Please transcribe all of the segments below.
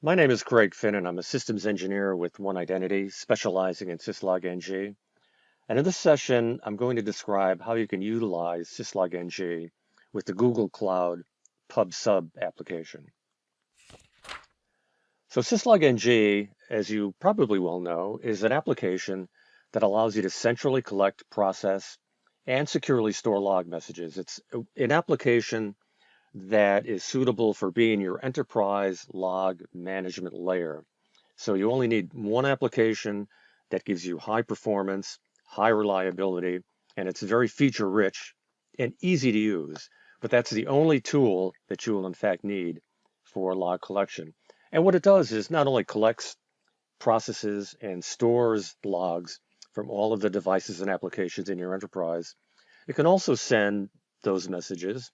My name is Craig Finn, and I'm a systems engineer with One Identity, specializing in syslog-ng. And in this session, I'm going to describe how you can utilize syslog-ng with the Google Cloud PubSub application. So syslog-ng, as you probably well know, is an application that allows you to centrally collect, process, and securely store log messages. It's an application that is suitable for being your enterprise log management layer. So you only need one application that gives you high performance, high reliability, and it's very feature rich and easy to use. But that's the only tool that you will in fact need for log collection. And what it does is not only collects, processes, and stores logs from all of the devices and applications in your enterprise, it can also send those messages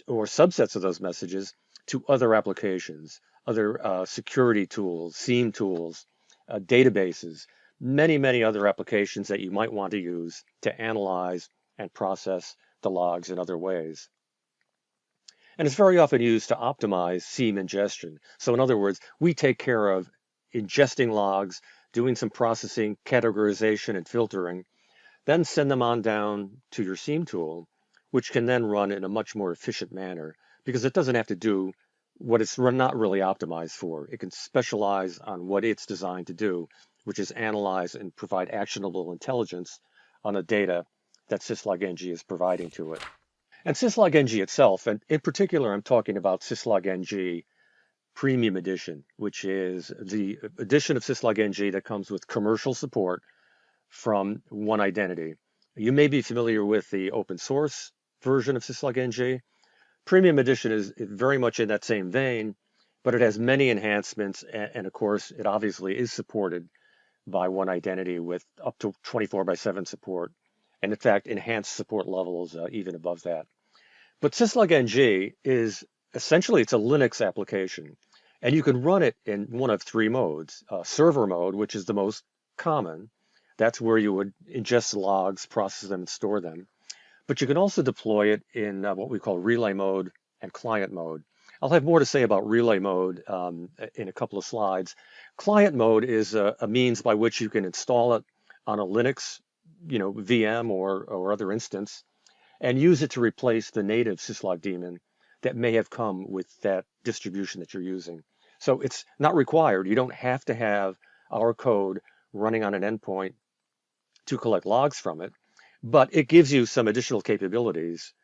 or subsets of those messages to other applications, other security tools, SIEM tools, databases, many other applications that you might want to use to analyze and process the logs in other ways. And it's very often used to optimize SIEM ingestion. So in other words, we take care of ingesting logs, doing some processing, categorization, and filtering, then send them on down to your SIEM tool, which can then run in a much more efficient manner because it doesn't have to do what it's not really optimized for. It can specialize on what it's designed to do, which is analyze and provide actionable intelligence on the data that syslog-ng is providing to it. And syslog-ng itself, and in particular, I'm talking about syslog-ng Premium Edition, which is the edition of syslog-ng that comes with commercial support from One Identity. You may be familiar with the open source version of syslog-ng. Premium Edition is very much in that same vein, but it has many enhancements, and of course, it obviously is supported by One Identity with up to 24 by 7 support, and in fact, enhanced support levels even above that. But syslog-ng is essentially it's a Linux application, and you can run it in one of three modes. Server mode, which is the most common, that's where you would ingest logs, process them, and store them. But you can also deploy it in what we call relay mode and client mode. I'll have more to say about relay mode in a couple of slides. Client mode is a means by which you can install it on a Linux, VM or other instance, and use it to replace the native syslog daemon that may have come with that distribution that you're using. So it's not required. You don't have to have our code running on an endpoint to collect logs from it, but it gives you some additional capabilities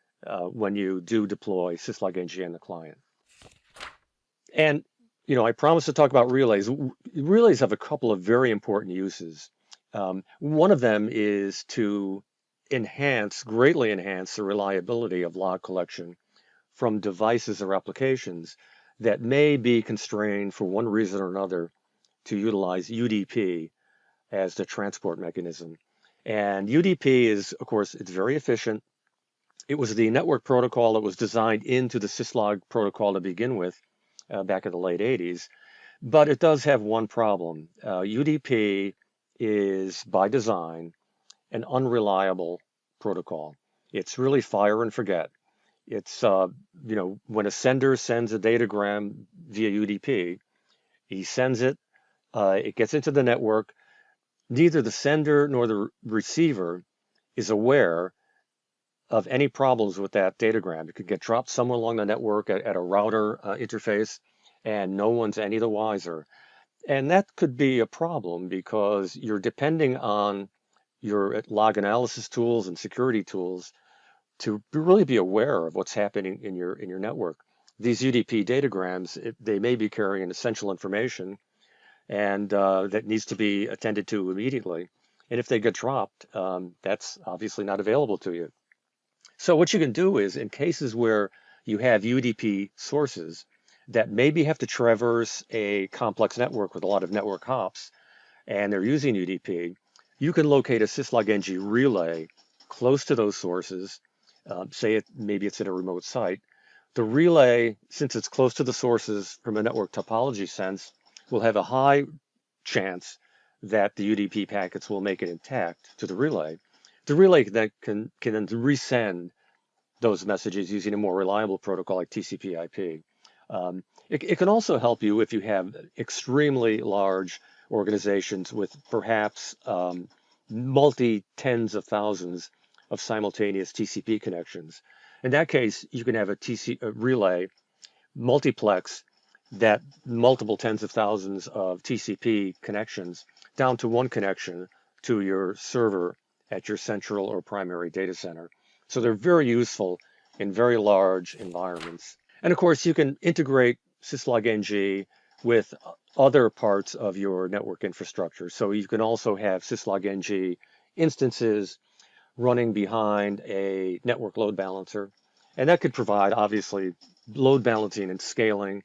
when you do deploy syslog-ng in the client. And I promised to talk about relays. Relays have a couple of very important uses. One of them is to greatly enhance the reliability of log collection from devices or applications that may be constrained for one reason or another to utilize UDP as the transport mechanism. And UDP is, of course, it's very efficient. It was the network protocol that was designed into the syslog protocol to begin with back in the late 80s. But it does have one problem. UDP is, by design, an unreliable protocol. It's really fire and forget. It's, when a sender sends a datagram via UDP, he sends it, it gets into the network. Neither the sender nor the receiver is aware of any problems with that datagram. It could get dropped somewhere along the network at a router interface, and no one's any the wiser. And that could be a problem because you're depending on your log analysis tools and security tools to really be aware of what's happening in your network. These UDP datagrams, they may be carrying essential information, and that needs to be attended to immediately. And if they get dropped, that's obviously not available to you. So what you can do is, in cases where you have UDP sources that maybe have to traverse a complex network with a lot of network hops, and they're using UDP, you can locate a syslog-ng relay close to those sources. Maybe it's at a remote site. The relay, since it's close to the sources from a network topology sense, will have a high chance that the UDP packets will make it intact to the relay. The relay then can then resend those messages using a more reliable protocol like TCP/IP. It can also help you if you have extremely large organizations with perhaps multi tens of thousands of simultaneous TCP connections. In that case, you can have a relay multiplex that multiple tens of thousands of TCP connections down to one connection to your server at your central or primary data center. So they're very useful in very large environments. And of course, you can integrate syslog-ng with other parts of your network infrastructure. So you can also have syslog-ng instances running behind a network load balancer. And that could provide, obviously, load balancing and scaling,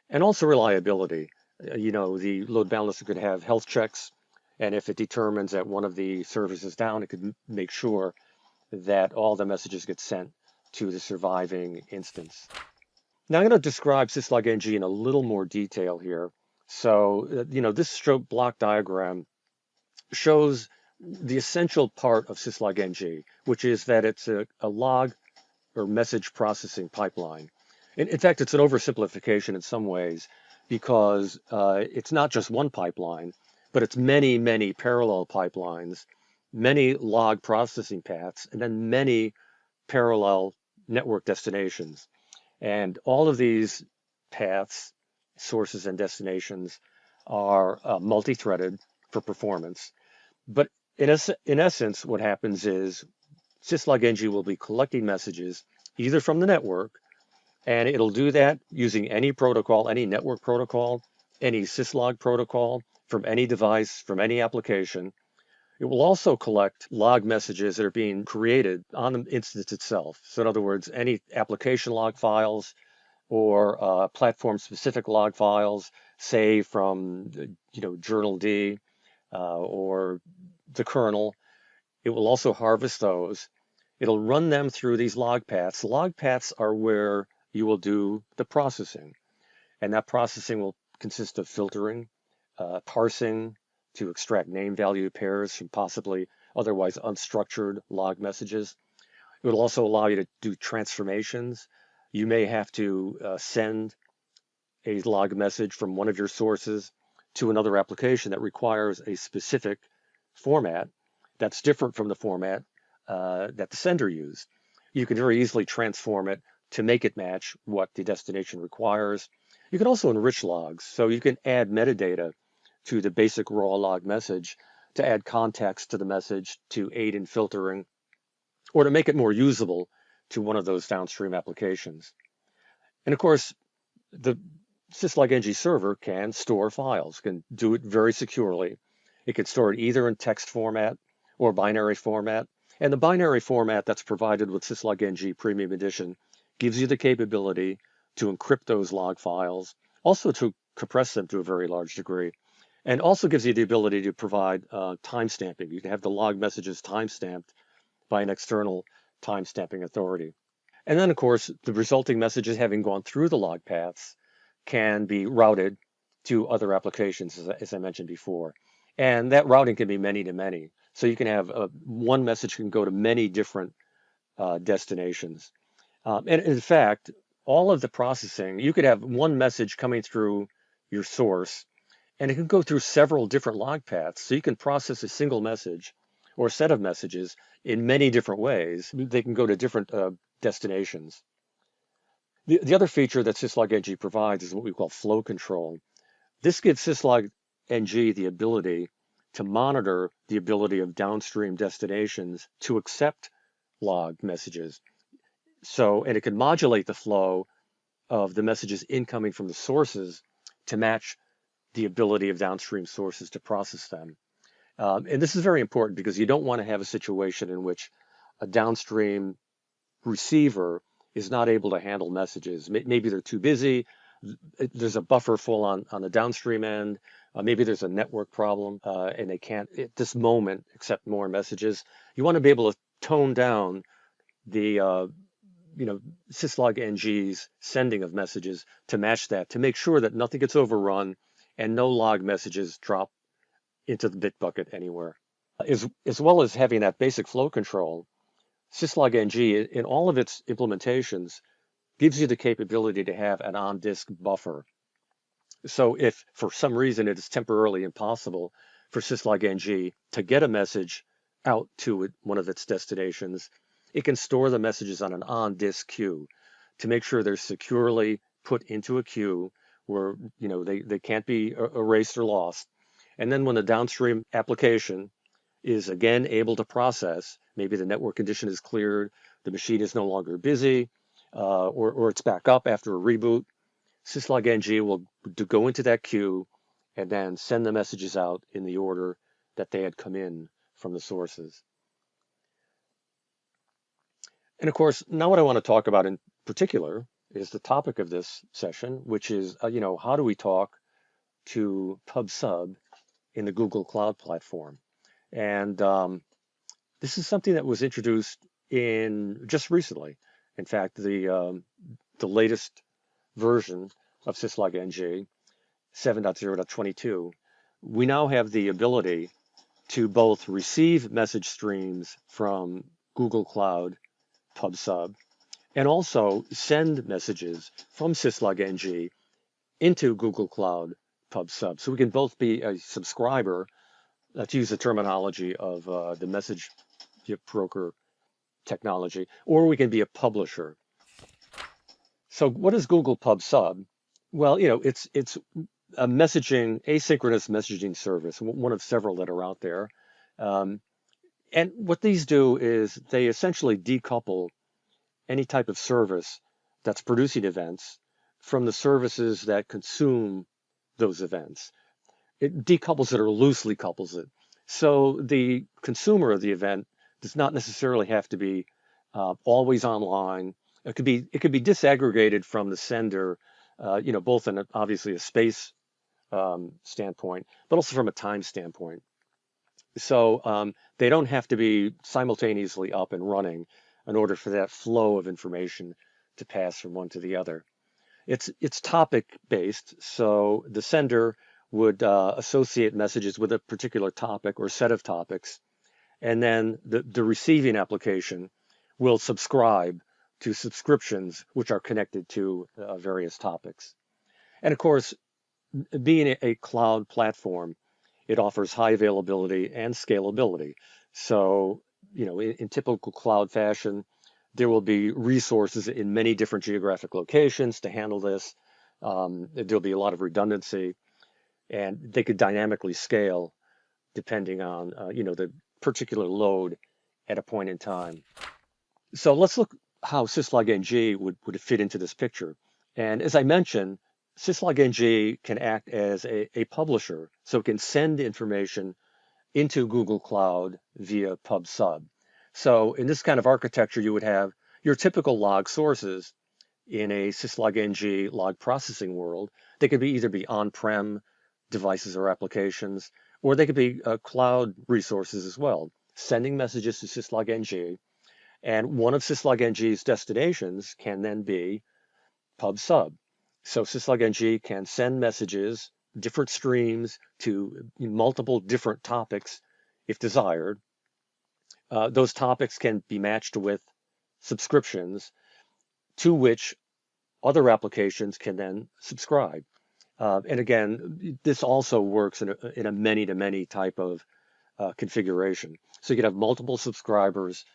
and also reliability. The load balancer could have health checks, and if it determines that one of the servers is down, it could make sure that all the messages get sent to the surviving instance. Now I'm going to describe syslog-ng in a little more detail here. So, this stroke block diagram shows the essential part of syslog-ng, which is that it's a log or message processing pipeline. In fact, it's an oversimplification in some ways because it's not just one pipeline, but it's many, many parallel pipelines, many log processing paths, and then many parallel network destinations. And all of these paths, sources, and destinations are multi-threaded for performance. But in essence, what happens is syslog-ng will be collecting messages either from the network, and it'll do that using any protocol, any network protocol, any syslog protocol from any device, from any application. It will also collect log messages that are being created on the instance itself. So in other words, any application log files or platform-specific log files, say from journald or the kernel. It will also harvest those. It'll run them through these log paths. Log paths are where you will do the processing, and that processing will consist of filtering, parsing to extract name value pairs from possibly otherwise unstructured log messages. It will also allow you to do transformations. You may have to send a log message from one of your sources to another application that requires a specific format that's different from the format that the sender used. You can very easily transform it to make it match what the destination requires. You can also enrich logs, so you can add metadata to the basic raw log message to add context to the message to aid in filtering or to make it more usable to one of those downstream applications. And of course, the syslog-ng server can store files, can do it very securely. It can store it either in text format or binary format. And the binary format that's provided with syslog-ng Premium Edition gives you the capability to encrypt those log files, also to compress them to a very large degree, and also gives you the ability to provide timestamping. You can have the log messages timestamped by an external timestamping authority. And then, of course, the resulting messages having gone through the log paths can be routed to other applications, as I mentioned before. And that routing can be many to many. So you can have one message can go to many different destinations. And in fact, all of the processing, you could have one message coming through your source, and it can go through several different log paths. So you can process a single message or a set of messages in many different ways. They can go to different destinations. The other feature that syslog-ng provides is what we call flow control. This gives syslog-ng the ability to monitor the ability of downstream destinations to accept log messages. And it can modulate the flow of the messages incoming from the sources to match the ability of downstream sources to process them. And this is very important because you don't want to have a situation in which a downstream receiver is not able to handle messages. Maybe they're too busy. There's a buffer full on the downstream end. Maybe there's a network problem and they can't at this moment accept more messages. You want to be able to tone down the syslog-ng's sending of messages to match that, to make sure that nothing gets overrun and no log messages drop into the bit bucket anywhere. As well as having that basic flow control, syslog-ng in all of its implementations gives you the capability to have an on-disk buffer. So if for some reason it is temporarily impossible for syslog-ng to get a message out to one of its destinations, it can store the messages on an on-disk queue to make sure they're securely put into a queue where they can't be erased or lost. And then when the downstream application is again able to process, maybe the network condition is cleared, the machine is no longer busy, or it's back up after a reboot, syslog-ng will go into that queue and then send the messages out in the order that they had come in from the sources. And of course, now what I want to talk about in particular is the topic of this session, which is, how do we talk to PubSub in the Google Cloud Platform? And this is something that was introduced in just recently. In fact, the latest version of syslog-ng 7.0.22, we now have the ability to both receive message streams from Google Cloud PubSub and also send messages from syslog-ng into Google Cloud PubSub. So we can both be a subscriber, to use the terminology of the message broker technology, or we can be a publisher. So what is Google PubSub? Well, it's a asynchronous messaging service, one of several that are out there. And what these do is they essentially decouple any type of service that's producing events from the services that consume those events. It decouples it or loosely couples it. So the consumer of the event does not necessarily have to be always online. It could be disaggregated from the sender, both in obviously a space standpoint, but also from a time standpoint. So they don't have to be simultaneously up and running in order for that flow of information to pass from one to the other. It's topic based, so the sender would associate messages with a particular topic or set of topics, and then the receiving application will subscribe to subscriptions which are connected to various topics. And of course, being a cloud platform, it offers high availability and scalability. So, in typical cloud fashion, there will be resources in many different geographic locations to handle this. There'll be a lot of redundancy, and they could dynamically scale depending on, the particular load at a point in time. So let's look how syslog-ng would fit into this picture. And as I mentioned, syslog-ng can act as a publisher, so it can send information into Google Cloud via PubSub. So in this kind of architecture, you would have your typical log sources in a syslog-ng log processing world. They could either be on-prem devices or applications, or they could be cloud resources as well, sending messages to syslog-ng. And one of syslog-ng's destinations can then be PubSub. So syslog-ng can send messages, different streams to multiple different topics if desired. Those topics can be matched with subscriptions to which other applications can then subscribe. And again, this also works in a many-to-many type of configuration. So you could have multiple subscribers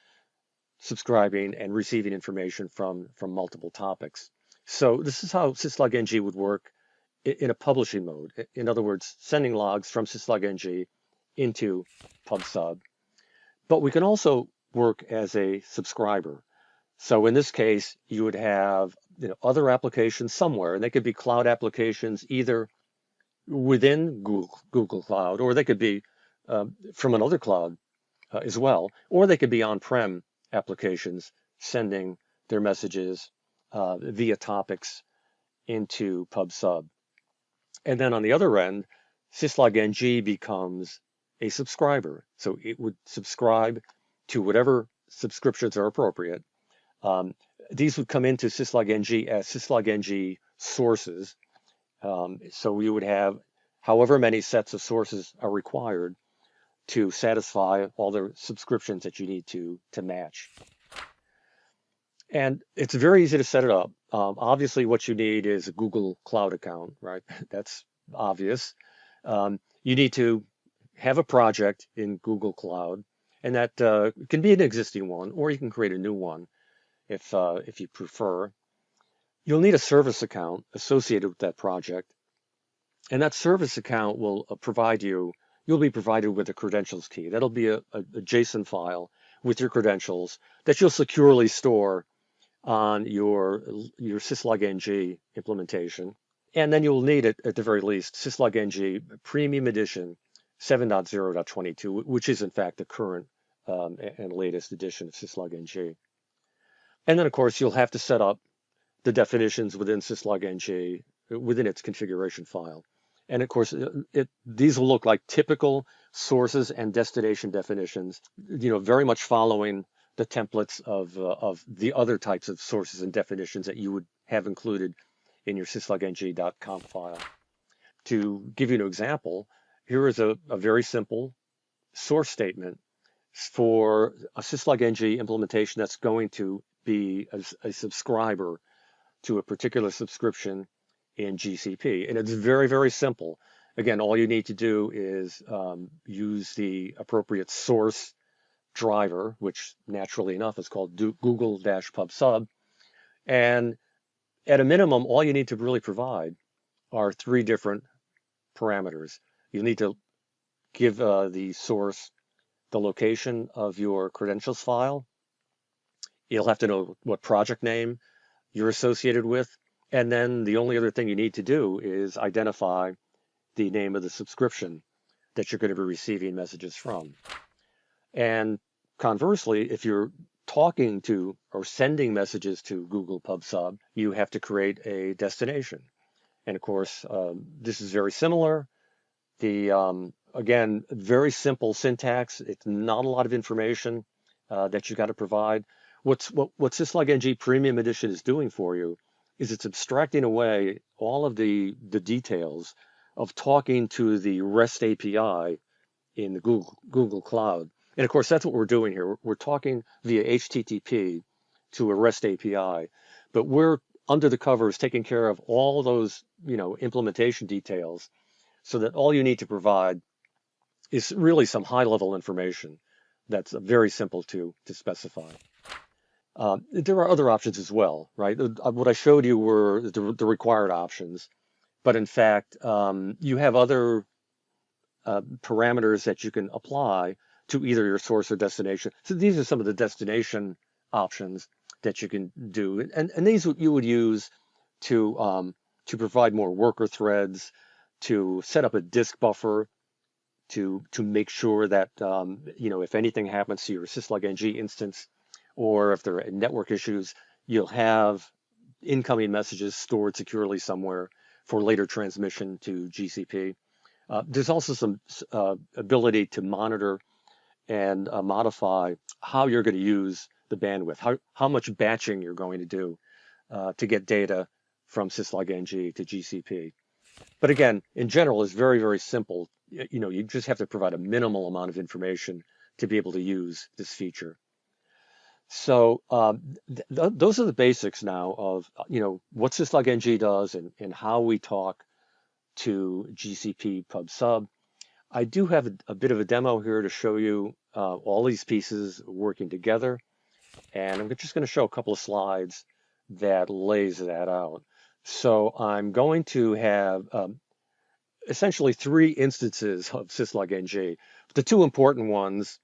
subscribing and receiving information from multiple topics. So this is how syslog-ng would work in a publishing mode. In other words, sending logs from syslog-ng into PubSub. But we can also work as a subscriber. So in this case, you would have other applications somewhere, and they could be cloud applications either within Google Cloud, or they could be from another cloud as well, or they could be on-prem applications sending their messages via topics into PubSub. And then on the other end, syslog-ng becomes a subscriber. So it would subscribe to whatever subscriptions are appropriate. These would come into syslog-ng as syslog-ng sources. So we would have however many sets of sources are required to satisfy all the subscriptions that you need to match. And it's very easy to set it up. Obviously, what you need is a Google Cloud account, right? That's obvious. You need to have a project in Google Cloud, and that can be an existing one, or you can create a new one if you prefer. You'll need a service account associated with that project, and that service account will you'll be provided with a credentials key. That'll be a JSON file with your credentials that you'll securely store on your syslog-ng implementation. And then you'll need it at the very least, syslog-ng Premium Edition 7.0.22, which is in fact the current and latest edition of syslog-ng. And then of course you'll have to set up the definitions within syslog-ng within its configuration file. And of course, these will look like typical sources and destination definitions, very much following the templates of the other types of sources and definitions that you would have included in your syslog-ng.conf file. To give you an example, here is a very simple source statement for a syslog-ng implementation that's going to be a subscriber to a particular subscription in GCP. And it's very, very simple. Again, all you need to do is use the appropriate source driver, which naturally enough is called Google-PubSub. And at a minimum, all you need to really provide are three different parameters. You need to give the source the location of your credentials file. You'll have to know what project name you're associated with. And then the only other thing you need to do is identify the name of the subscription that you're going to be receiving messages from. And conversely, if you're talking to or sending messages to Google PubSub, you have to create a destination. And of course, this is very similar. Again, very simple syntax. It's not a lot of information that you got to provide. What syslog-ng Premium Edition is doing for you is it's abstracting away all of the details of talking to the REST API in the Google Cloud. And of course, that's what we're doing here. We're talking via HTTP to a REST API, but we're under the covers taking care of all those, implementation details so that all you need to provide is really some high-level information that's very simple to specify. There are other options as well, right? What I showed you were the required options, but in fact, you have other parameters that you can apply to either your source or destination. So these are some of the destination options that you can do, and these you would use to provide more worker threads, to set up a disk buffer, to make sure that if anything happens to your syslog-ng instance, or if there are network issues, you'll have incoming messages stored securely somewhere for later transmission to GCP. There's also some ability to monitor and modify how you're going to use the bandwidth, how much batching you're going to do to get data from syslog-ng to GCP. But again, in general, it's very, very simple. You just have to provide a minimal amount of information to be able to use this feature. So those are the basics now of what syslog-ng does and how we talk to GCP PubSub. I do have a bit of a demo here to show you all these pieces working together, and I'm just going to show a couple of slides that lays that out. So I'm going to have essentially three instances of syslog-ng. The two important ones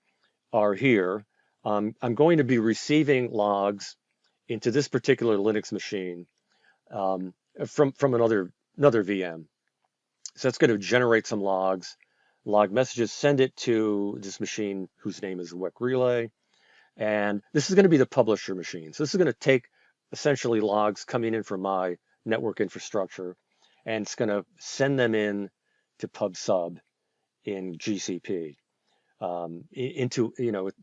are here. I'm going to be receiving logs into this particular Linux machine from another VM. So it's going to generate some logs, log messages, send it to this machine whose name is WEC Relay. And this is going to be the publisher machine. So this is going to take essentially logs coming in from my network infrastructure, and it's going to send them in to PubSub in GCP.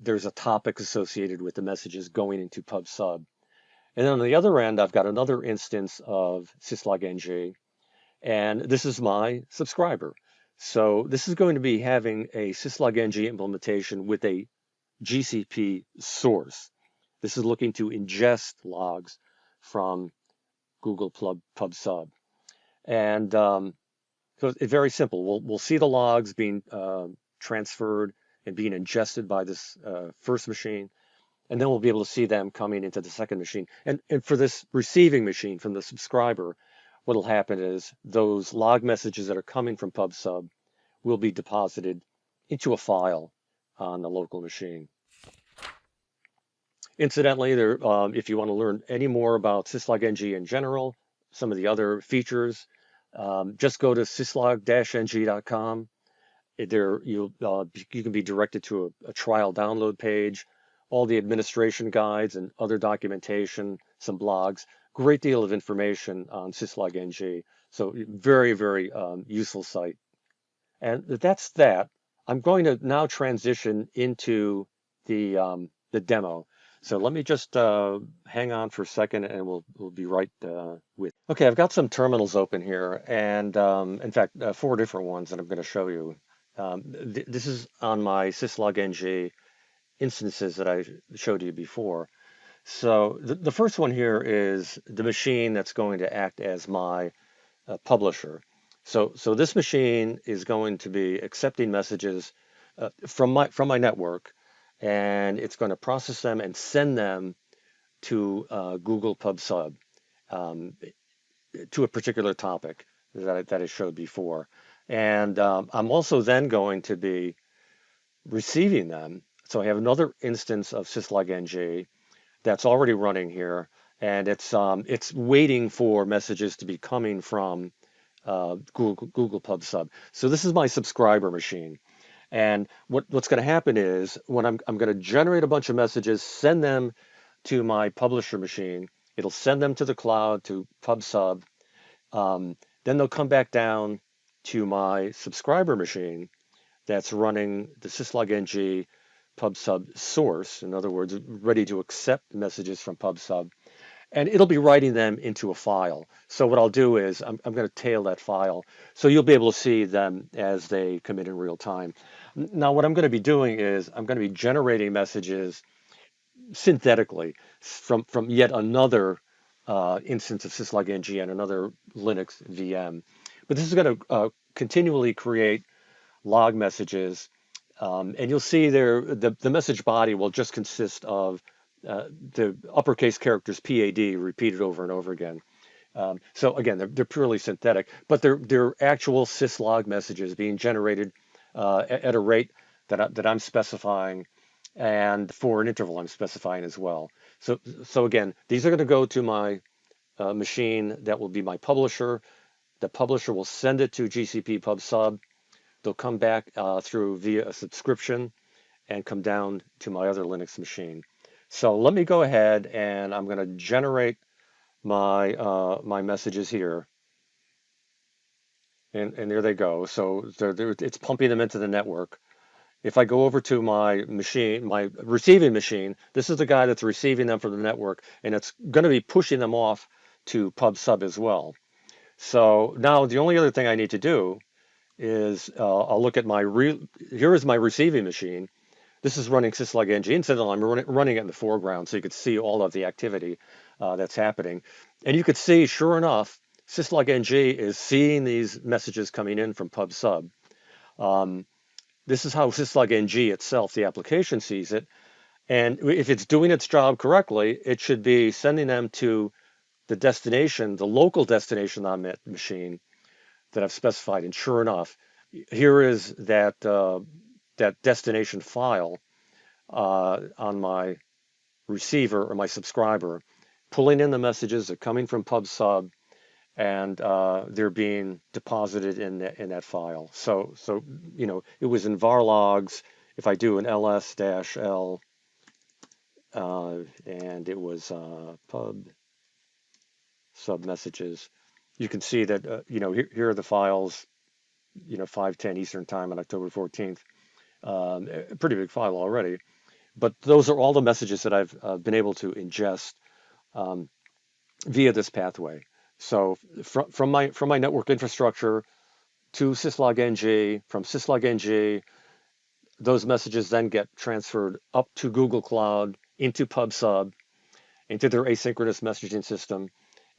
There's a topic associated with the messages going into PubSub. And then on the other end, I've got another instance of syslog-ng, and this is my subscriber. So this is going to be having a syslog-ng implementation with a GCP source. This is looking to ingest logs from Google PubSub. And so it's very simple. We'll see the logs being transferred and being ingested by this first machine, and then we'll be able to see them coming into the second machine. And for this receiving machine from the subscriber, what will happen is those log messages that are coming from PubSub will be deposited into a file on the local machine. Incidentally, if you want to learn any more about syslog-ng in general, some of the other features, just go to syslog-ng.com. There you can be directed to a trial download page, all the administration guides and other documentation, some blogs, great deal of information on syslog-ng. So very, very useful site. And that's that. I'm going to now transition into the demo. So let me just hang on for a second, and we'll be right with. Okay, I've got some terminals open here, and in fact, 4 different ones that I'm going to show you. This is on my syslog-ng instances that I showed you before. So the first one here is the machine that's going to act as my publisher. So this machine is going to be accepting messages from my network, and it's going to process them and send them to Google PubSub to a particular topic that I showed before. And I'm also then going to be receiving them. So I have another instance of syslog-ng that's already running here, and it's waiting for messages to be coming from Google PubSub. So this is my subscriber machine. And what's going to happen is when I'm going to generate a bunch of messages, send them to my publisher machine. It'll send them to the cloud, to PubSub. Then they'll come back down to my subscriber machine that's running the syslog-ng PubSub source. In other words, ready to accept messages from PubSub. And it'll be writing them into a file. So what I'll do is I'm going to tail that file. So you'll be able to see them as they come in real time. Now, what I'm going to be doing is I'm going to be generating messages synthetically from yet another instance of syslog-ng and another Linux VM. But this is going to continually create log messages. And you'll see there the message body will just consist of the uppercase characters PAD repeated over and over again. So again, they're purely synthetic, but they're actual syslog messages being generated at a rate that I'm specifying, and for an interval I'm specifying as well. So again, these are going to go to my machine that will be my publisher. The publisher will send it to GCP PubSub. They'll come back through via a subscription and come down to my other Linux machine. So let me go ahead and I'm going to generate my my messages here. And there they go. So it's pumping them into the network. If I go over to my machine, my receiving machine, this is the guy that's receiving them from the network, and it's going to be pushing them off to PubSub as well. So now the only other thing I need to do is I'll look at here is my receiving machine. This is running syslog-ng. Incidentally, I'm running it in the foreground so you could see all of the activity that's happening. And you could see, sure enough, syslog-ng is seeing these messages coming in from PubSub. This is how syslog-ng itself, the application, sees it. And if it's doing its job correctly, it should be sending them to the destination, the local destination on that machine that I've specified. And sure enough, here is that that destination file on my receiver or my subscriber, pulling in the messages that are coming from PubSub, and they're being deposited in that file. So you know, it was in var logs. If I do an ls-l and it was pub sub messages, you can see that you know, here are the files, you know, 5:10 Eastern Time on October 14th. A pretty big file already, but those are all the messages that I've been able to ingest via this pathway. So from my network infrastructure to syslog-ng, from syslog-ng, those messages then get transferred up to Google Cloud into PubSub, into their asynchronous messaging system.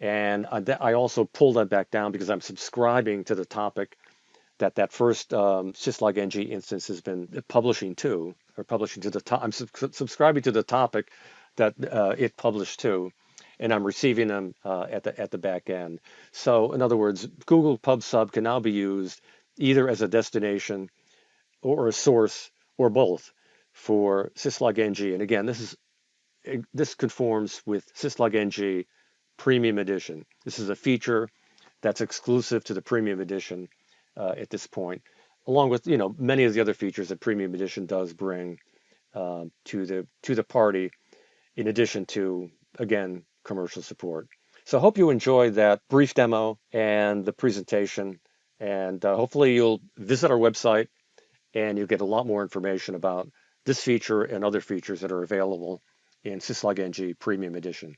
And I also pulled that back down because I'm subscribing to the topic that that first syslog ng instance has been publishing to, or publishing to the top. I'm subscribing to the topic that it published to, and I'm receiving them at the back end. So in other words, Google PubSub can now be used either as a destination or a source or both for syslog ng. And again, this conforms with syslog ng Premium Edition. This is a feature that's exclusive to the Premium Edition at this point, along with many of the other features that Premium Edition does bring to the party, in addition to, again, commercial support. So I hope you enjoyed that brief demo and the presentation, and hopefully you'll visit our website and you'll get a lot more information about this feature and other features that are available in syslog ng Premium Edition.